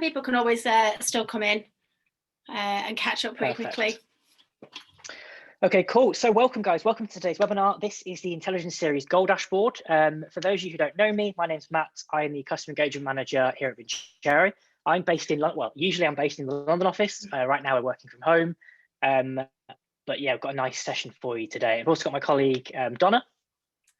People can always still come in and catch up pretty quickly. Okay, cool. So welcome guys, welcome to today's webinar. This is the Intelligence Series Goal Dashboard. For those of you who don't know me, my name's Matt. I'm the Customer Engagement Manager here at Vincere. I'm based in, well, usually I'm based in the London office. Right now we're working from home. But yeah, I've got a nice session for you today. I've also got my colleague, Donna.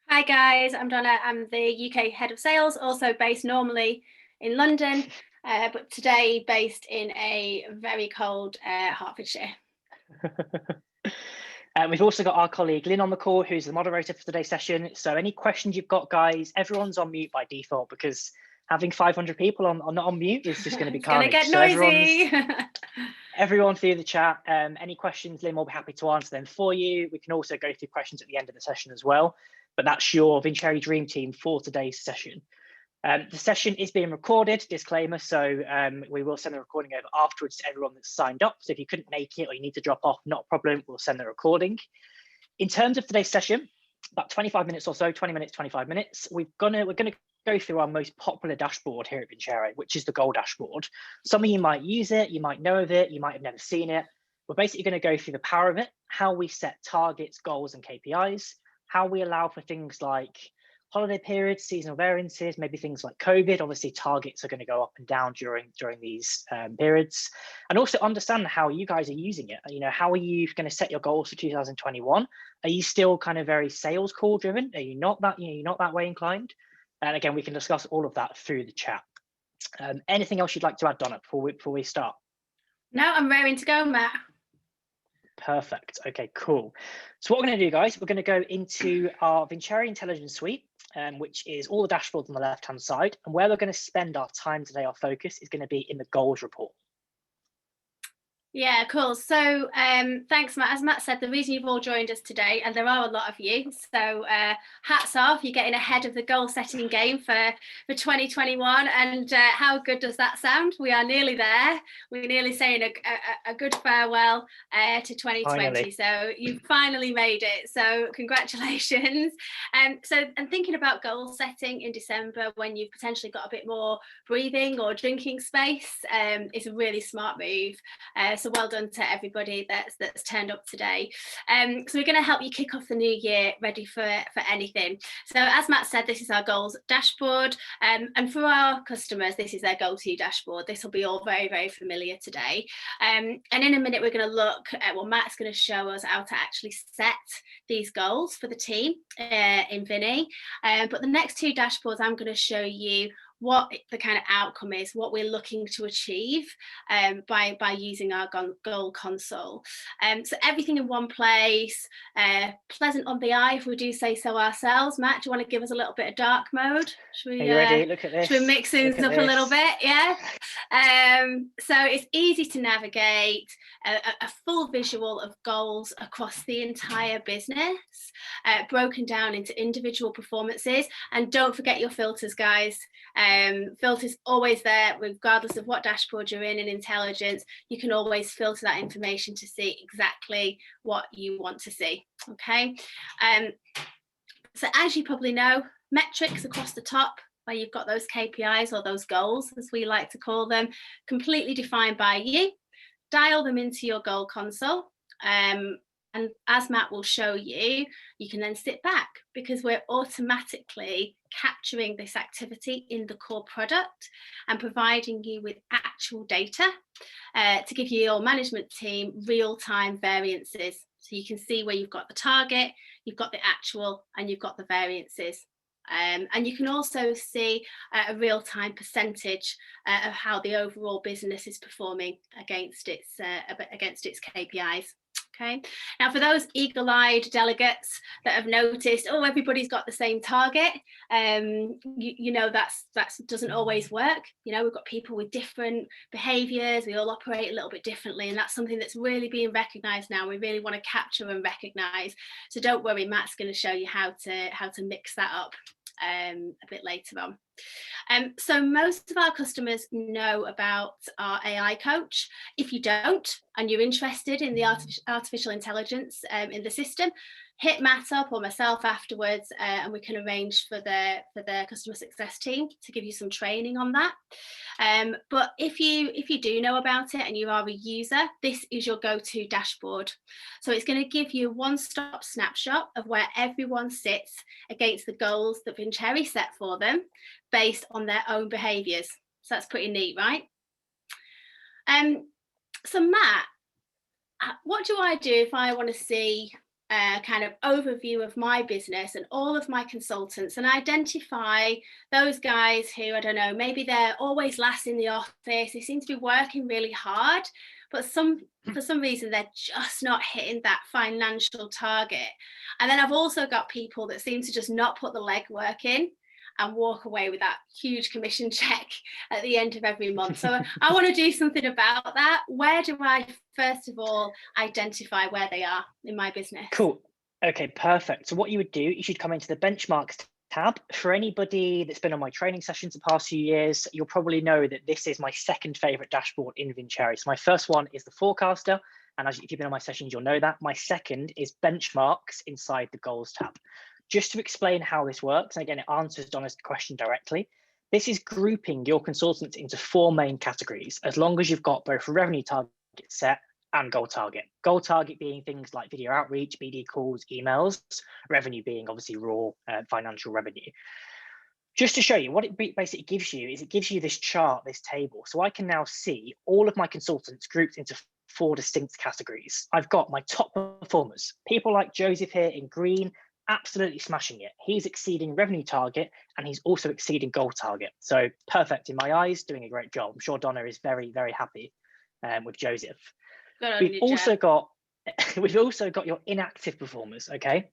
Hi guys, I'm Donna. I'm the UK Head of Sales, also based normally in London, but today based in a very cold Hertfordshire. We've also got our colleague Lynn on the call, who's the moderator for today's session. So any questions you've got, guys, everyone's on mute by default because having 500 people not on mute is just going to be carnage. It's going to get noisy. Everyone through the chat, any questions, Lynn will be happy to answer them for you. We can also go through questions at the end of the session as well, but that's your Vincere Dream Team for today's session. The session is being recorded, disclaimer, so we will send the recording over afterwards to everyone that's signed up. So if you couldn't make it or you need to drop off, not a problem, we'll send the recording. In terms of today's session, about 25 minutes or so, 20 minutes, 25 minutes, we're gonna go through our most popular dashboard here at Vincere, which is the Goal Dashboard. Some of you might use it, you might know of it, you might have never seen it. We're basically going to go through the power of it, how we set targets, goals, and KPIs, how we allow for things like holiday periods, seasonal variances, maybe things like COVID. Obviously, targets are going to go up and down during these periods, and also understand how you guys are using it. You know, how are you going to set your goals for 2021? Are you still kind of very sales call driven? Are you not that? You're not that way inclined? And again, we can discuss all of that through the chat. Anything else you'd like to add, Donna, before we start? No, I'm raring to go, Matt. Perfect. Okay, cool. So what we're going to do, guys, we're going to go into our Vincere Intelligence Suite, which is all the dashboards on the left-hand side. And where we're going to spend our time today, our focus is going to be in the goals report. Yeah, cool. So thanks, Matt. As Matt said, the reason you've all joined us today, and there are a lot of you, so hats off, you're getting ahead of the goal setting game for 2021. And how good does that sound? We are nearly there. We're nearly saying a good farewell to 2020. Finally. So you've finally made it. So congratulations. And thinking about goal setting in December when you've potentially got a bit more breathing or drinking space is a really smart move. So well done to everybody that's turned up today. So we're going to help you kick off the new year ready for anything. So as Matt said, this is our goals dashboard, and for our customers, this is their go-to dashboard. This will be all very, very familiar today. And in a minute, we're going to look at what Matt's going to show us how to actually set these goals for the team in Vinny. But the next two dashboards, I'm going to show you what the kind of outcome is, what we're looking to achieve by using our goal console. So everything in one place, pleasant on the eye, if we do say so ourselves. Matt, do you want to give us a little bit of dark mode? Should we, are you ready? Look at this. Should we mix things up a little bit? Yeah. So it's easy to navigate, a full visual of goals across the entire business, broken down into individual performances. And don't forget your filters, guys. Filters always there, regardless of what dashboard you're in intelligence. You can always filter that information to see exactly what you want to see. Okay. So as you probably know, metrics across the top, where you've got those KPIs or those goals, as we like to call them, completely defined by you. Dial them into your goal console. And as Matt will show you, you can then sit back because we're automatically capturing this activity in the core product and providing you with actual data to give your management team real-time variances. So you can see where you've got the target, you've got the actual, and you've got the variances. And you can also see a real-time percentage of how the overall business is performing against its KPIs. Okay. Now, for those eagle-eyed delegates that have noticed, oh, everybody's got the same target, you know that doesn't always work. You know, we've got people with different behaviours. We all operate a little bit differently, and that's something that's really being recognised now. We really want to capture and recognise. So don't worry, Matt's going to show you how to mix that up a bit later on. So most of our customers know about our AI coach. If you don't, and you're interested in the artificial intelligence in the system, hit Matt up or myself afterwards, and we can arrange for the customer success team to give you some training on that. But if you do know about it and you are a user, this is your go-to dashboard. So it's going to give you a one-stop snapshot of where everyone sits against the goals that Vincere set for them based on their own behaviours. So that's pretty neat, right? So Matt, what do I do if I want to see a kind of overview of my business and all of my consultants and identify those guys who, I don't know, maybe they're always last in the office, they seem to be working really hard, but for some reason they're just not hitting that financial target. And then I've also got people that seem to just not put the legwork in and walk away with that huge commission check at the end of every month. So I want to do something about that. Where do I, first of all, identify where they are in my business? Cool. Okay, perfect. So what you would do, you should come into the benchmarks tab. For anybody that's been on my training sessions the past few years, you'll probably know that this is my second favorite dashboard in Vincere. So my first one is the forecaster. And if you've been on my sessions, you'll know that. My second is benchmarks inside the goals tab. Just to explain how this works, and again, it answers Donna's question directly. This is grouping your consultants into 4 main categories, as long as you've got both revenue target set and goal target. Goal target being things like video outreach, BD calls, emails, revenue being obviously raw financial revenue. Just to show you what it basically gives you is it gives you this chart, this table. So I can now see all of my consultants grouped into 4 distinct categories. I've got my top performers, people like Joseph here in green, absolutely smashing it. He's exceeding revenue target and he's also exceeding goal target. So perfect in my eyes, doing a great job. I'm sure Donna is very, very happy with Joseph. We've also got your inactive performers. Okay,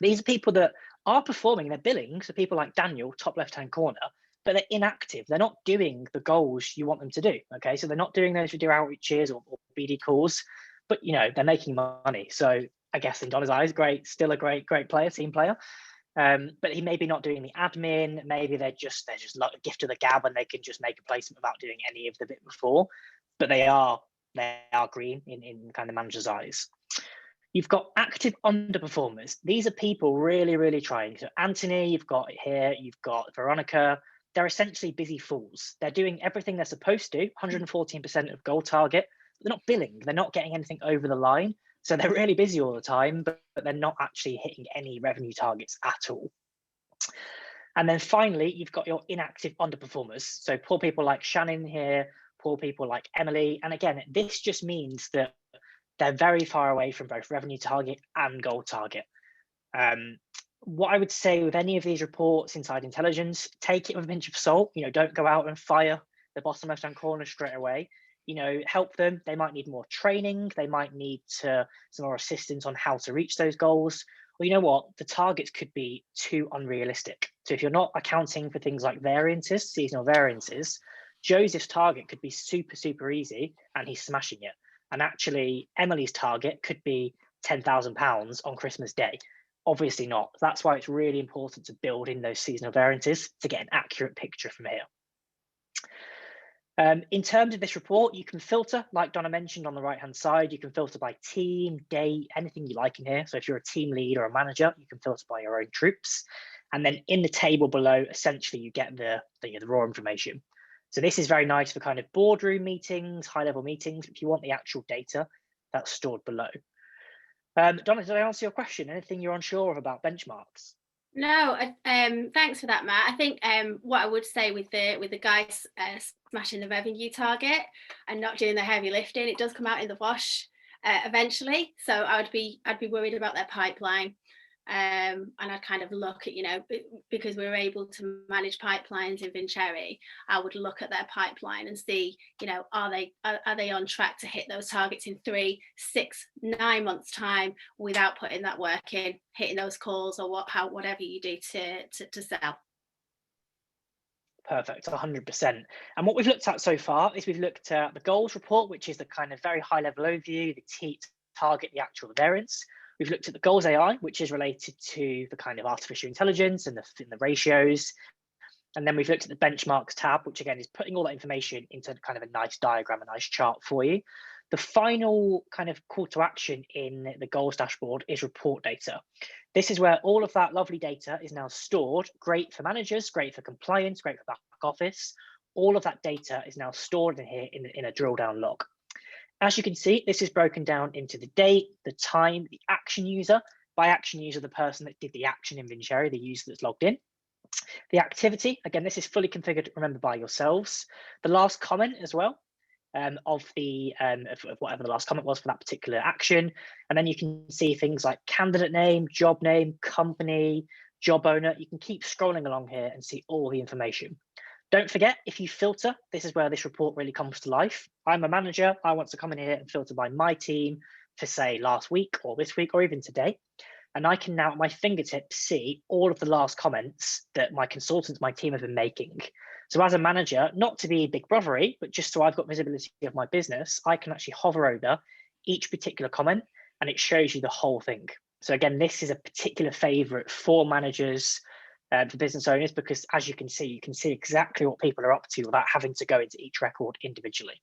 these are people that are performing, they're billing. So people like Daniel, top left-hand corner, but they're inactive. They're not doing the goals you want them to do. Okay, so they're not doing those video outreaches or BD calls, but they're making money. So I guess in Donna's eyes, great, still a great player, team player. But he may be not doing the admin. Maybe they're just like a gift of the gab and they can just make a placement without doing any of the bit before. But they are green in kind of manager's eyes. You've got active underperformers. These are people really, really trying. So Anthony, you've got it here. You've got Veronica. They're essentially busy fools. They're doing everything they're supposed to, 114% of goal target. But they're not billing. They're not getting anything over the line. So they're really busy all the time, but they're not actually hitting any revenue targets at all. And then finally, you've got your inactive underperformers. So poor people like Shannon here, poor people like Emily. And again, this just means that they're very far away from both revenue target and goal target. What I would say with any of these reports inside intelligence, take it with a pinch of salt. Don't go out and fire the bottom left-hand corner straight away. Help them. They might need more training. They might need some more assistance on how to reach those goals. Well, you know what? The targets could be too unrealistic. So if you're not accounting for things like variances, seasonal variances, Joseph's target could be super, super easy and he's smashing it. And actually, Emily's target could be £10,000 on Christmas Day. Obviously not. That's why it's really important to build in those seasonal variances to get an accurate picture from here. In terms of this report, you can filter, like Donna mentioned on the right-hand side, you can filter by team, date, anything you like in here. So if you're a team lead or a manager, you can filter by your own troops. And then in the table below, essentially you get the raw information. So this is very nice for kind of boardroom meetings, high-level meetings. If you want the actual data, that's stored below. Donna, did I answer your question? Anything you're unsure of about benchmarks? No, thanks for that, Matt. I think what I would say with the guys smashing the revenue target and not doing the heavy lifting, it does come out in the wash eventually. So I'd be worried about their pipeline, and I'd kind of look at because we're able to manage pipelines in Vincere, I would look at their pipeline and see are they on track to hit those targets in 3, 6, 9 months time without putting that work in, hitting those calls or whatever you do to sell. Perfect, 100%. And what we've looked at so far is we've looked at the goals report, which is the kind of very high level overview, the target, the actual variance. We've looked at the goals AI, which is related to the kind of artificial intelligence and the ratios. And then we've looked at the benchmarks tab, which again is putting all that information into kind of a nice diagram, a nice chart for you. The final kind of call to action in the goals dashboard is report data. This is where all of that lovely data is now stored. Great for managers, great for compliance, great for back office. All of that data is now stored in here in a drill down log. As you can see, this is broken down into the date, the time, the action user. By action user, the person that did the action in Vincere, the user that's logged in. The activity, again, this is fully configured, remember, by yourselves. The last comment as well, of whatever the last comment was for that particular action. And then you can see things like candidate name, company, job owner. You can keep scrolling along here and see all the information. Don't forget, if you filter, this is where this report really comes to life. I'm a manager. I want to come in here and filter by my team for, say, last week or this week or even today. And I can now at my fingertips see all of the last comments that my consultants, my team have been making. So as a manager, not to be big brothery, but just so I've got visibility of my business, I can actually hover over each particular comment and it shows you the whole thing. So again, this is a particular favorite for managers, for business owners, because as you can see exactly what people are up to without having to go into each record individually.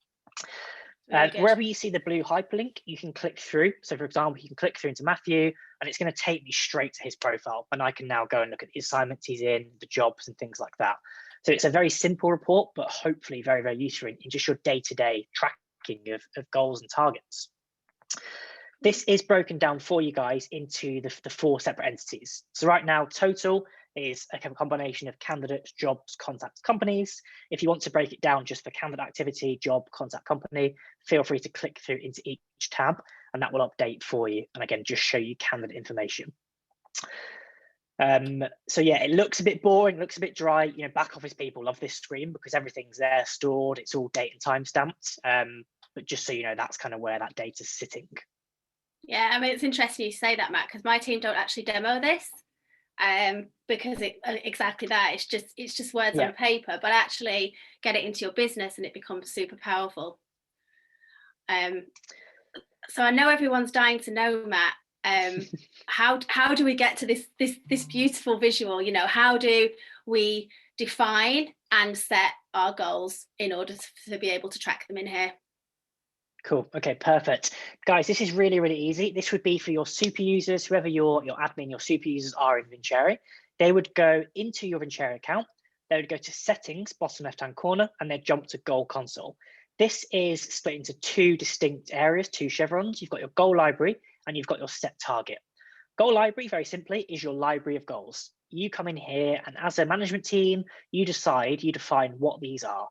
Wherever you see the blue hyperlink, you can click through. So for example, you can click through into Matthew and it's going to take me straight to his profile. And I can now go and look at the assignments he's in, the jobs and things like that. So it's a very simple report, but hopefully very, very useful in just your day-to-day tracking of goals and targets. This is broken down for you guys into the 4 separate entities. So right now, total is a combination of candidates, jobs, contacts, companies. If you want to break it down just for candidate activity, job, contact, company, feel free to click through into each tab and that will update for you. And again, just show you candidate information. So yeah, it looks a bit boring, looks a bit dry. You know, back office people love this screen because everything's there stored. It's all date and time stamped. But just so you know, that's kind of where that data's sitting. Yeah, I mean, it's interesting you say that, Matt, because my team don't actually demo this. Because exactly that, it's just words on paper, but actually get it into your business and it becomes super powerful. So I know everyone's dying to know, Matt, how do we get to this beautiful visual? You know, how do we define and set our goals in order to be able to track them in here? Cool. Okay, perfect. Guys, this is really, really easy. This would be for your super users, whoever your admin, your super users are in Vincere. They would go into your Vincere account. They would go to settings, bottom left-hand corner, and they'd jump to goal console. This is split into 2 distinct areas, 2 chevrons. You've got your goal library and you've got your set target. Goal library, very simply, is your library of goals. You come in here and as a management team, you define what these are.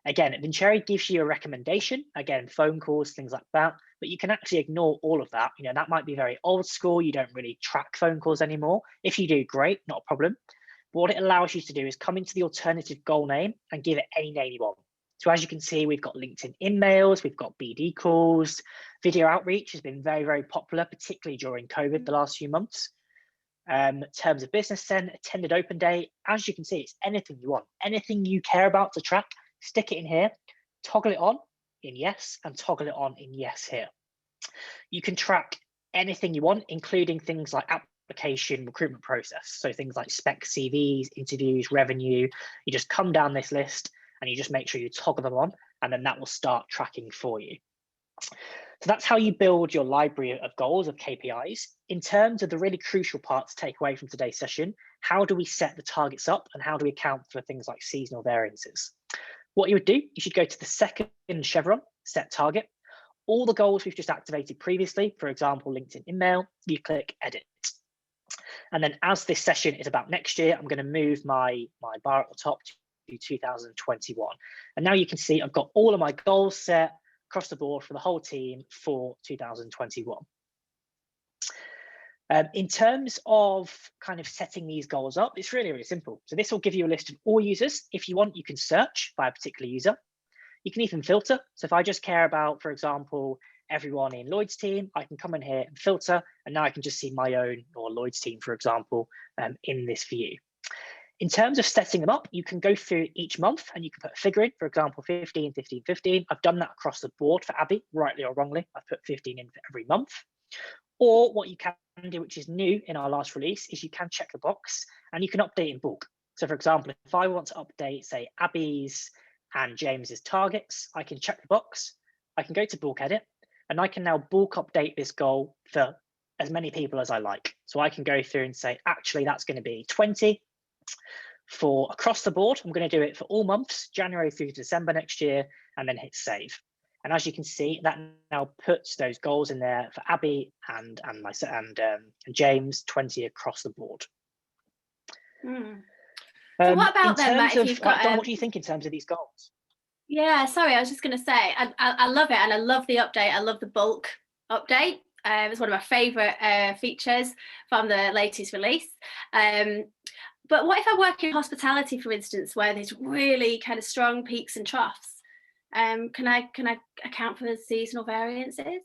Again, Vincere gives you a recommendation, again, phone calls, things like that, but you can actually ignore all of that. You know, that might be very old school. You don't really track phone calls anymore. If you do, great, not a problem. But what it allows you to do is come into the alternative goal name and give it any name you want. So as you can see, we've got LinkedIn emails, we've got BD calls, video outreach has been very, very popular, particularly during COVID the last few months. Terms of business then, attended open day. As you can see, it's anything you want, anything you care about to track. Stick it in here, toggle it on in yes, and toggle it on in yes here. You can track anything you want, including things like application recruitment process. So things like spec CVs, interviews, revenue. You just come down this list and you just make sure you toggle them on, and then that will start tracking for you. So that's how you build your library of goals, of KPIs. In terms of the really crucial part to take away from today's session, how do we set the targets up and how do we account for things like seasonal variances? What you would do, you should go to the second chevron, set target. All the goals we've just activated previously, for example, LinkedIn email, you click edit. And then as this session is about next year, I'm going to move my bar at the top to 2021. And now you can see I've got all of my goals set across the board for the whole team for 2021. In terms of kind of setting these goals up, it's really, really simple. So this will give you a list of all users. If you want, you can search by a particular user. You can even filter. So if I just care about, for example, everyone in Lloyd's team, I can come in here and filter, and now I can just see my own or Lloyd's team, for example, in this view. In terms of setting them up, you can go through each month and you can put a figure in, for example, 15, 15, 15. I've done that across the board for Abby, rightly or wrongly. I've put 15 in for every month. Or what you can do, which is new in our last release, is you can check the box and you can update in bulk. So for example, if I want to update, say, Abby's and James's targets, I can check the box. I can go to bulk edit and I can now bulk update this goal for as many people as I like. So I can go through and say, actually, that's going to be 20 for across the board. I'm going to do it for all months, January through to December next year, and then hit save. And as you can see, that now puts those goals in there for Abby and myself and James, 20 across the board. So what about then, Matt, if you've got Donna, what do you think in terms of these goals? Yeah, sorry, I was just going to say, I love it, and I love the update. I love the bulk update. It's one of my favourite features from the latest release. But what if I work in hospitality, for instance, where there's really kind of strong peaks and troughs? Can I account for the seasonal variances?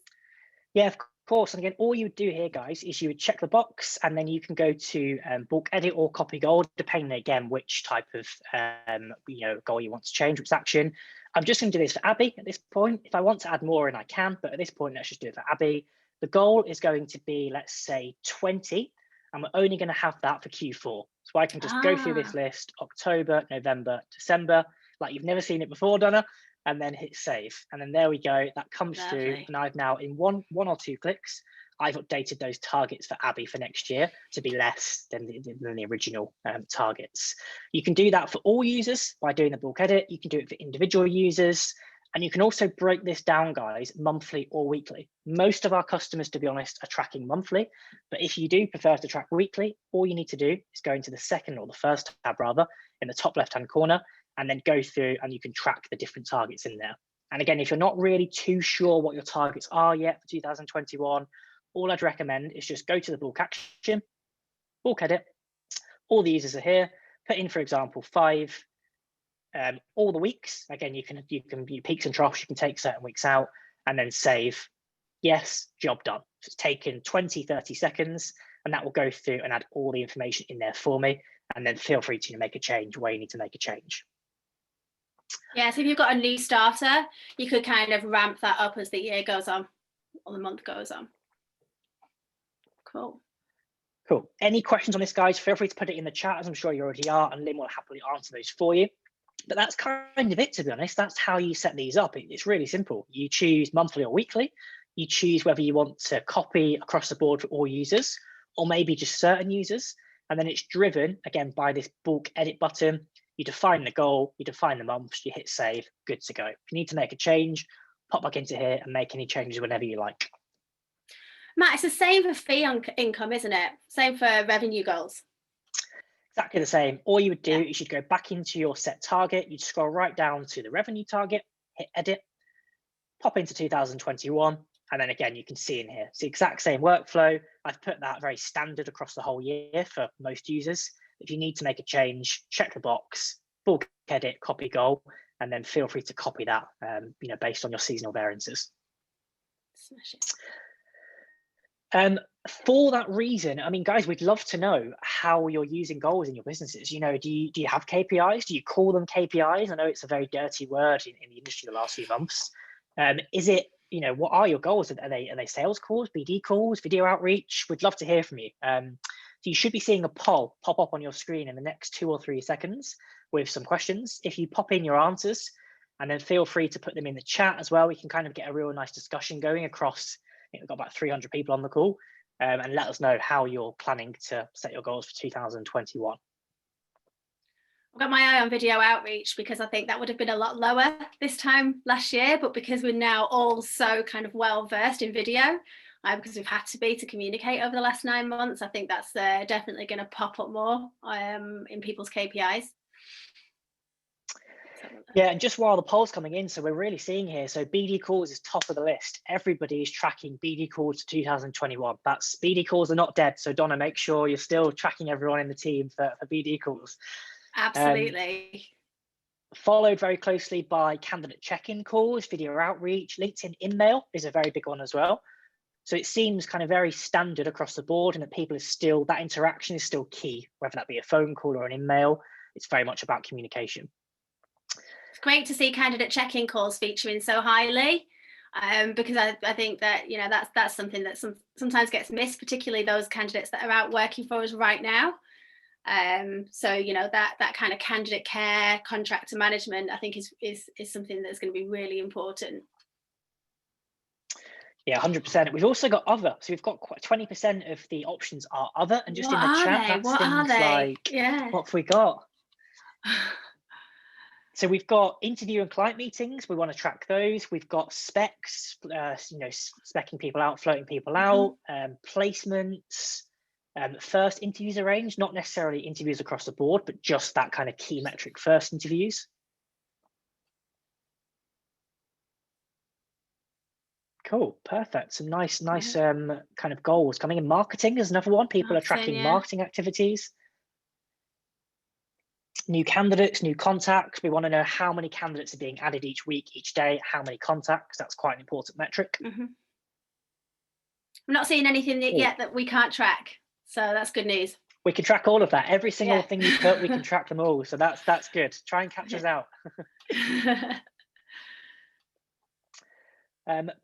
Yeah, of course. And again, all you would do here, guys, is you would check the box, and then you can go to bulk edit or copy goal, depending again which type of goal you want to change, which action. I'm just going to do this for Abby at this point. If I want to add more in, I can, but at this point, let's just do it for Abby. The goal is going to be, let's say, 20, and we're only going to have that for Q4. So I can just go through this list, October, November, December, like you've never seen it before, Donna, and then hit save. And then there we go, that comes through. And I've now, in one or two clicks, I've updated those targets for Abby for next year to be less than the original targets. You can do that for all users by doing the bulk edit. You can do it for individual users. And you can also break this down, guys, monthly or weekly. Most of our customers, to be honest, are tracking monthly. But if you do prefer to track weekly, all you need to do is go into the second or the first tab, rather, in the top left-hand corner, and then go through and you can track the different targets in there. And again, if you're not really too sure what your targets are yet for 2021, all I'd recommend is just go to the bulk action, bulk edit. All the users are here. Put in, for example, 5. All the weeks. Again, you can peaks and troughs. You can take certain weeks out and then save. Yes, job done. So it's taken 20, 30 seconds, and that will go through and add all the information in there for me. And then feel free to make a change where you need to make a change. Yeah, so if you've got a new starter, you could kind of ramp that up as the year goes on or the month goes on. Cool. Any questions on this, guys? Feel free to put it in the chat, as I'm sure you already are, and Lynn will happily answer those for you. But that's kind of it, to be honest. That's how you set these up. It's really simple. You choose monthly or weekly. You choose whether you want to copy across the board for all users, or maybe just certain users. And then it's driven, again, by this bulk edit button. You define the goal, you define the months, you hit save, good to go. If you need to make a change, pop back into here and make any changes whenever you like. Matt, it's the same for fee on income, isn't it? Same for revenue goals. Exactly the same. All you would do is you'd go back into your set target, you'd scroll right down to the revenue target, hit edit, pop into 2021, and then again, you can see in here, it's the exact same workflow. I've put that very standard across the whole year for most users. If you need to make a change, check the box, bulk edit, copy goal, and then feel free to copy that, based on your seasonal variances. Smash it. For that reason, I mean, guys, we'd love to know how you're using goals in your businesses. Do you have KPIs? Do you call them KPIs? I know it's a very dirty word in the industry the last few months. Is it, what are your goals? Are they sales calls, BD calls, video outreach? We'd love to hear from you. So you should be seeing a poll pop up on your screen in the next 2 or 3 seconds with some questions. If you pop in your answers, and then feel free to put them in the chat as well, we can kind of get a real nice discussion going across. I think we've got about 300 people on the call, and let us know how you're planning to set your goals for 2021. I've got my eye on video outreach because I think that would have been a lot lower this time last year, but because we're now all so kind of well versed in video, because we've had to be to communicate over the last 9 months, I think that's definitely going to pop up more in people's KPIs. Yeah, and just while the poll's coming in, so we're really seeing here, so BD calls is top of the list. Everybody is tracking BD calls to 2021. That's BD calls are not dead. So Donna, make sure you're still tracking everyone in the team for BD calls. Absolutely. Followed very closely by candidate check-in calls, video outreach, LinkedIn in-mail is a very big one as well. So it seems kind of very standard across the board, and that people is still, that interaction is still key, whether that be a phone call or an email. It's very much about communication. It's great to see candidate check-in calls featuring so highly, because I think that that's something that sometimes gets missed, particularly those candidates that are out working for us right now. So that kind of candidate care, contractor management, I think is something that's going to be really important. Yeah, 100%. We've also got other. So we've got 20% of the options are other. And just What in the are chat, they? that's What are things they? like, Yeah. what have we got? So we've got interview and client meetings. We want to track those. We've got specs, specking people out, floating people out, placements, first interviews arranged, not necessarily interviews across the board, but just that kind of key metric first interviews. Cool, perfect. Some nice kind of goals coming in. Marketing is another one. People are tracking marketing activities. New candidates, new contacts. We want to know how many candidates are being added each week, each day, how many contacts. That's quite an important metric. I'm not seeing anything yet that we can't track. So that's good news. We can track all of that. Every single thing you put, we can track them all. So that's good. Try and catch us out.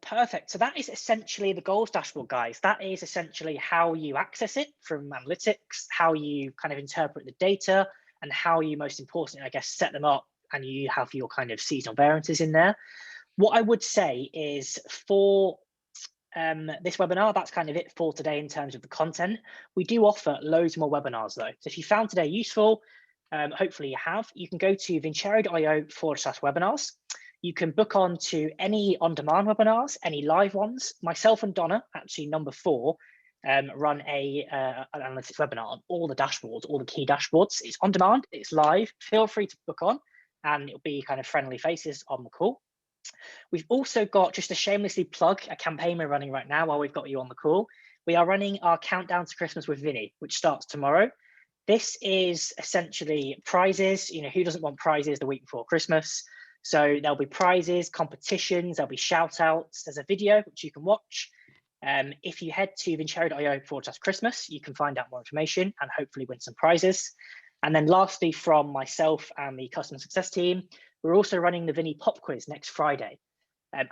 Perfect. So that is essentially the goals dashboard, guys. That is essentially how you access it from analytics, how you kind of interpret the data, and how you, most importantly, I guess, set them up, and you have your kind of seasonal variances in there. What I would say is for this webinar, that's kind of it for today in terms of the content. We do offer loads more webinars though. So if you found today useful, hopefully you have, you can go to vincere.io/webinars. You can book on to any on-demand webinars, any live ones. Myself and Donna, actually number 4, run an analytics webinar on all the dashboards, all the key dashboards. It's on demand, it's live. Feel free to book on, and it'll be kind of friendly faces on the call. We've also got, just to shamelessly plug, a campaign we're running right now while we've got you on the call. We are running our countdown to Christmas with Vinny, which starts tomorrow. This is essentially prizes. Who doesn't want prizes the week before Christmas? So there'll be prizes, competitions, there'll be shout outs. There's a video which you can watch. If you head to vincere.io/Christmas, you can find out more information and hopefully win some prizes. And then lastly, from myself and the customer success team, we're also running the Vinny Pop Quiz next Friday.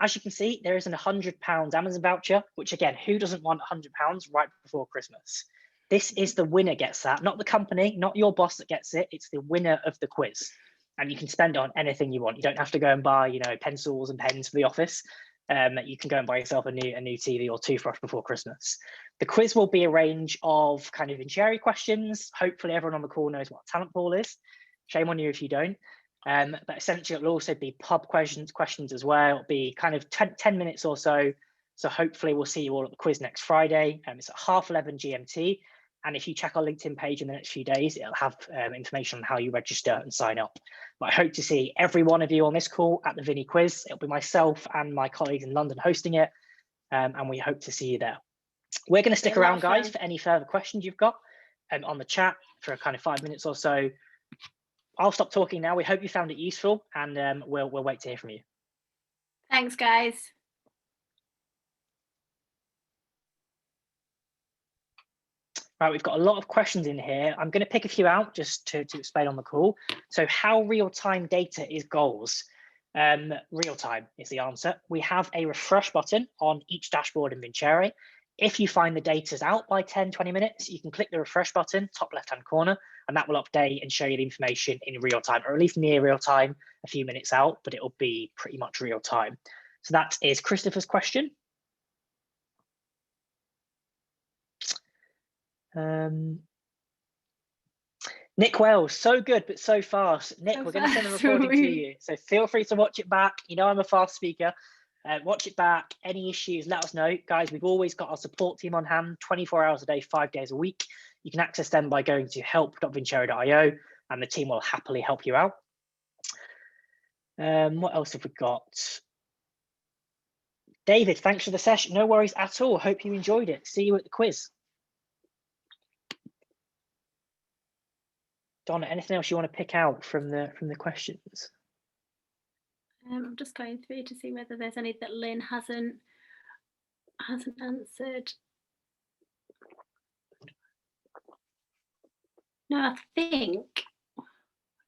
As you can see, there is an £100 Amazon voucher, which again, who doesn't want £100 right before Christmas? This is the winner gets that, not the company, not your boss that gets it. It's the winner of the quiz. And you can spend it on anything you want. You don't have to go and buy, pencils and pens for the office. You can go and buy yourself a new TV or toothbrush before Christmas. The quiz will be a range of kind of Vincere questions. Hopefully everyone on the call knows what a talent pool is. Shame on you if you don't. But essentially it'll also be pub questions as well. It'll be kind of 10 minutes or so. So hopefully we'll see you all at the quiz next Friday. It's at 11:30 GMT. And if you check our LinkedIn page in the next few days, it'll have information on how you register and sign up. But I hope to see every one of you on this call at the Vinny quiz. It'll be myself and my colleagues in London hosting it. And we hope to see you there. We're going to stick around, guys, for any further questions you've got on the chat for kind of 5 minutes or so. I'll stop talking now. We hope you found it useful, and we'll wait to hear from you. Thanks, guys. Right, we've got a lot of questions in here. I'm going to pick a few out just to explain on the call. So how real-time data is goals? Real-time is the answer. We have a refresh button on each dashboard in Vincere. If you find the data's out by 10, 20 minutes, you can click the refresh button, top left-hand corner, and that will update and show you the information in real time, or at least near real time, a few minutes out, but it'll be pretty much real time. So that is Christopher's question. Nick Wells, so good, but so fast. Nick, we're going to send the recording to you. So feel free to watch it back. I'm a fast speaker. Watch it back. Any issues, let us know. Guys, we've always got our support team on hand, 24 hours a day, 5 days a week. You can access them by going to help.vincere.io, and the team will happily help you out. What else have we got? David, thanks for the session. No worries at all. Hope you enjoyed it. See you at the quiz. Donna, anything else you want to pick out from the questions? I'm just going through to see whether there's any that Lynn hasn't answered. No, I think I've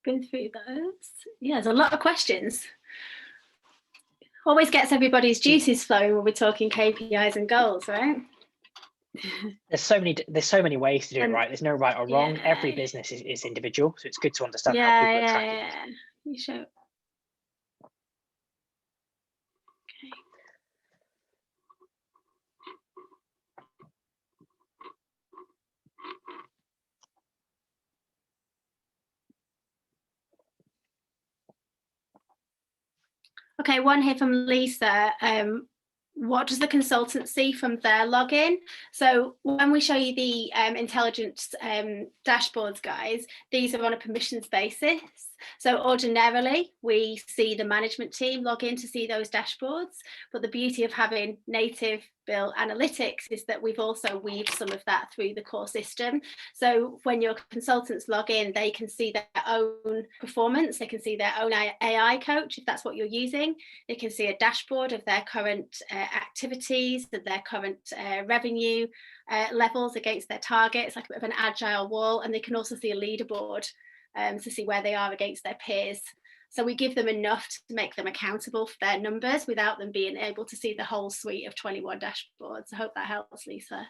been through those. Yeah, there's a lot of questions. Always gets everybody's juices flowing when we're talking KPIs and goals, right? There's so many ways to do it, right? There's no right or wrong. Yeah. Every business is individual, so it's good to understand how people are tracking. Yeah. You show. Okay. Okay, one here from Lisa. What does the consultant see from their login? So when we show you the intelligence dashboards, guys, these are on a permissions basis. So ordinarily, we see the management team log in to see those dashboards. But the beauty of having native built analytics is that we've also weaved some of that through the core system. So when your consultants log in, they can see their own performance. They can see their own AI coach, if that's what you're using. They can see a dashboard of their current activities, of their current revenue levels against their targets, like a bit of an agile wall. And they can also see a leaderboard to see where they are against their peers. So we give them enough to make them accountable for their numbers without them being able to see the whole suite of 21 dashboards. I hope that helps, Lisa.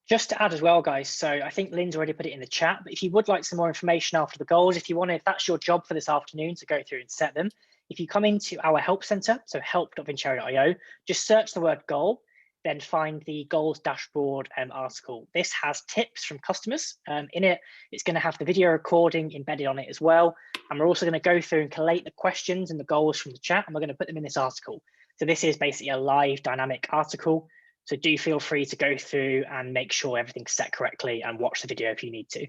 Just to add as well, guys, so I think Lynn's already put it in the chat, but if you would like some more information after the goals, if that's your job for this afternoon to go through and set them, if you come into our help center, so help.vincere.io, just search the word goal, then find the goals dashboard article. This has tips from customers. In it, it's going to have the video recording embedded on it as well. And we're also going to go through and collate the questions and the goals from the chat, and we're going to put them in this article. So this is basically a live dynamic article. So do feel free to go through and make sure everything's set correctly and watch the video if you need to.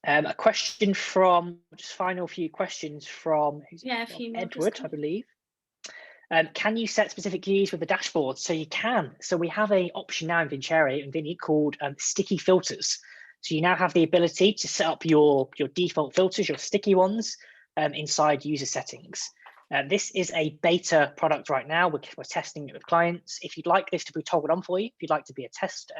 A question from, just final few questions from Edward, I believe. Can you set specific views with the dashboard? So you can. So we have an option now in Vincere and Vinny called sticky filters. So you now have the ability to set up your default filters, your sticky ones, inside user settings. This is a beta product right now. We're testing it with clients. If you'd like this to be toggled on for you, if you'd like to be a test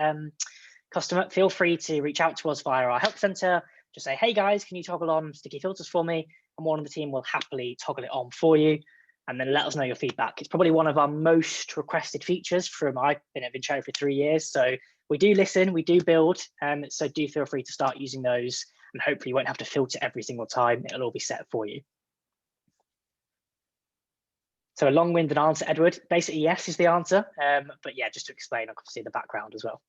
customer, feel free to reach out to us via our help center. Just say, hey guys, can you toggle on sticky filters for me? And one of the team will happily toggle it on for you. And then let us know your feedback. It's probably one of our most requested features I've been at Vincere for 3 years. So we do listen, we do build. So do feel free to start using those, and hopefully you won't have to filter every single time. It'll all be set for you. So a long-winded answer, Edward. Basically, yes is the answer. But yeah, just to explain, obviously, the background as well.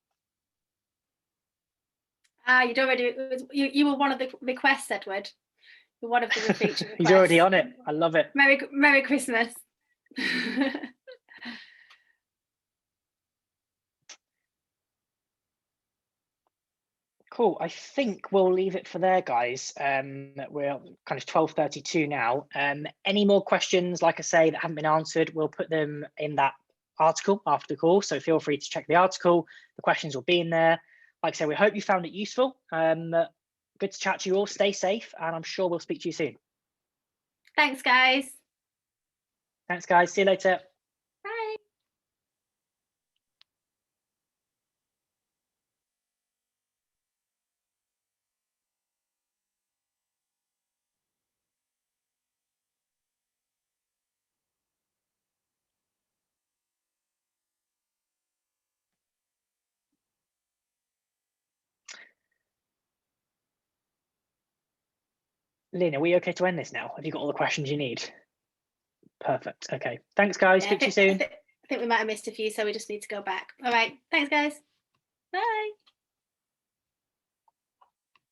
You'd already, you were one of the requests, Edward. You're one of the feature requests. He's already on it. I love it. Merry Christmas. Cool. I think we'll leave it for there, guys. We're kind of 12:32 now. Any more questions, like I say, that haven't been answered, we'll put them in that article after the call. So feel free to check the article. The questions will be in there. Like I say, we hope you found it useful. Good to chat to you all. Stay safe, and I'm sure we'll speak to you soon. Thanks, guys. Thanks, guys. See you later. Bye. Lynn, are we okay to end this now? Have you got all the questions you need? Perfect. Okay. Thanks, guys. Speak to you soon. I think we might have missed a few, so we just need to go back. All right. Thanks, guys. Bye.